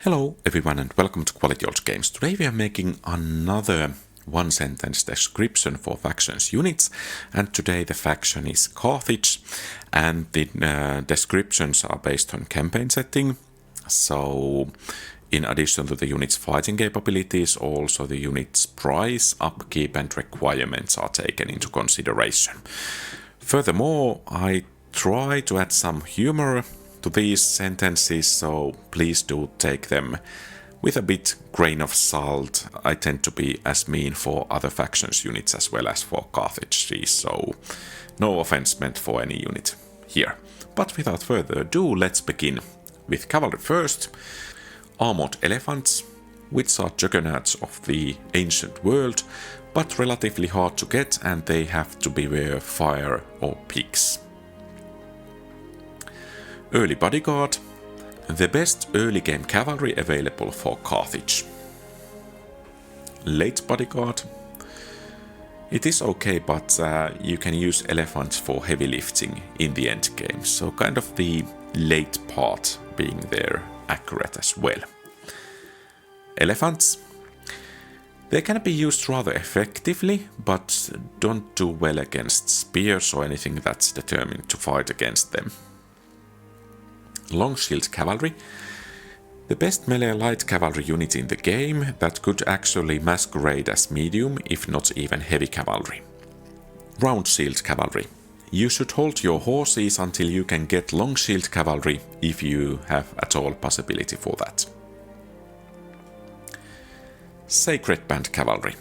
Hello everyone and welcome to Quality Old Games. Today we are making another one sentence description for factions units, and today the faction is Carthage and the descriptions are based on campaign setting. So in addition to the unit's fighting capabilities, also the unit's price, upkeep and requirements are taken into consideration. Furthermore, I try to add some humor to these sentences, so please do take them with a bit grain of salt. I tend to be as mean for other factions units as well as for Carthage, so no offense meant for any unit here. But without further ado, let's begin with cavalry first. Armored elephants, which are juggernauts of the ancient world, but relatively hard to get, and they have to beware fire or pigs. Early bodyguard, the best early game cavalry available for Carthage. Late bodyguard, it is okay, but you can use elephants for heavy lifting in the end game, so kind of the late part being there accurate as well. Elephants, they can be used rather effectively, but don't do well against spears or anything that's determined to fight against them. Long shield cavalry, the best melee light cavalry unit in the game that could actually masquerade as medium, if not even heavy cavalry. Round shield cavalry, you should hold your horses until you can get long shield cavalry if you have at all possibility for that. Sacred band cavalry,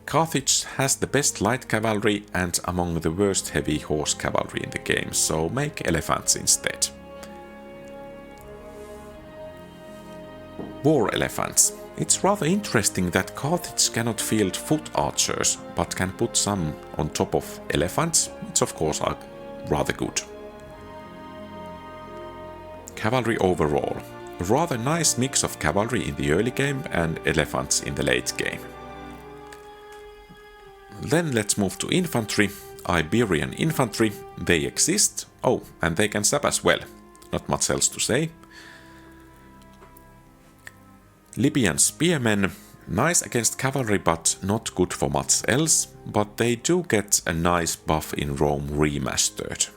Carthage has the best light cavalry and among the worst heavy horse cavalry in the game, so make elephants instead. War elephants. It's rather interesting that Carthage cannot field foot archers, but can put some on top of elephants, which of course are rather good. Cavalry overall. A rather nice mix of cavalry in the early game and elephants in the late game. Then let's move to infantry. Iberian infantry. They exist. Oh, and they can stab as well. Not much else to say. Libyan spearmen, nice against cavalry but not good for much else, but they do get a nice buff in Rome Remastered.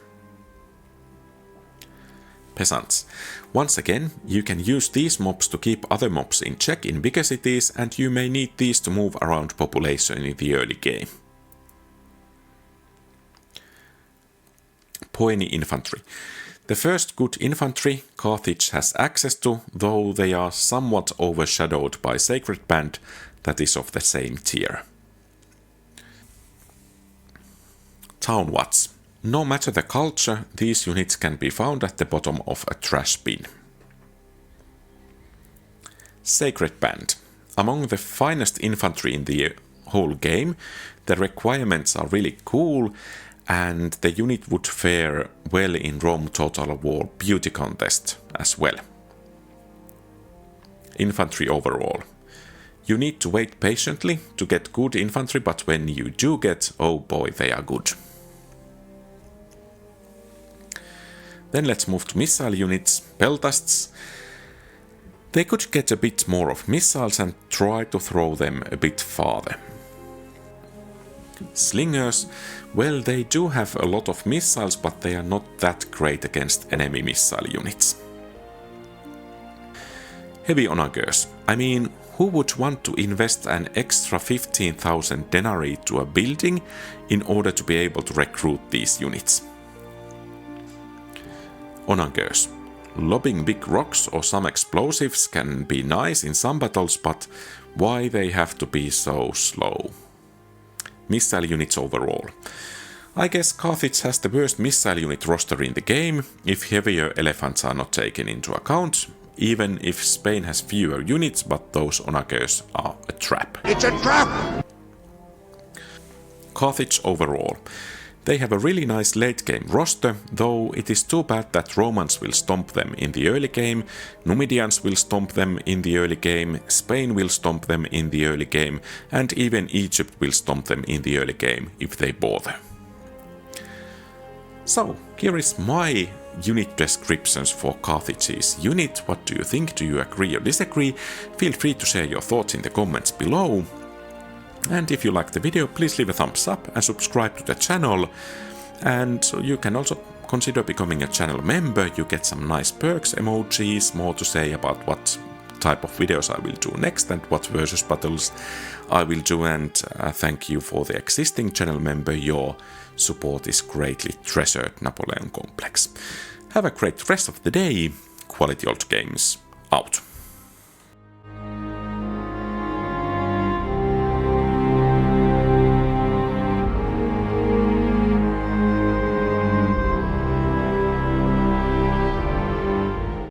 Peasants. Once again, you can use these mobs to keep other mobs in check in bigger cities, and you may need these to move around population in the early game. Poeni infantry. The first good infantry Carthage has access to, though they are somewhat overshadowed by Sacred Band that is of the same tier. Town Watch. No matter the culture, these units can be found at the bottom of a trash bin. Sacred Band. Among the finest infantry in the whole game, the requirements are really cool, and the unit would fare well in Rome Total War Beauty Contest as well. Infantry overall. You need to wait patiently to get good infantry, but when you do get, oh boy, they are good. Then let's move to missile units. Peltasts. They could get a bit more of missiles and try to throw them a bit farther. Slingers, well, they do have a lot of missiles, but they are not that great against enemy missile units. Heavy onagers. I mean, who would want to invest an extra 15,000 denarii to a building in order to be able to recruit these units? Onagers. Lobbing big rocks or some explosives can be nice in some battles, but why they have to be so slow? Missile units overall. I guess Carthage has the worst missile unit roster in the game, if heavier elephants are not taken into account, even if Spain has fewer units, but those onagers are a trap. It's a trap! Carthage overall. They have a really nice late game roster, though it is too bad that Romans will stomp them in the early game, Numidians will stomp them in the early game, Spain will stomp them in the early game, and even Egypt will stomp them in the early game if they bother. So, here is my unit descriptions for Carthage's unit. What do you think? Do you agree or disagree? Feel free to share your thoughts in the comments below. And if you like the video, please leave a thumbs up and subscribe to the channel. And you can also consider becoming a channel member. You get some nice perks, emojis, more to say about what type of videos I will do next and what versus battles I will do. And thank you for the existing channel member. Your support is greatly treasured. Napoleon Complex. Have a great rest of the day. Quality Old Games out.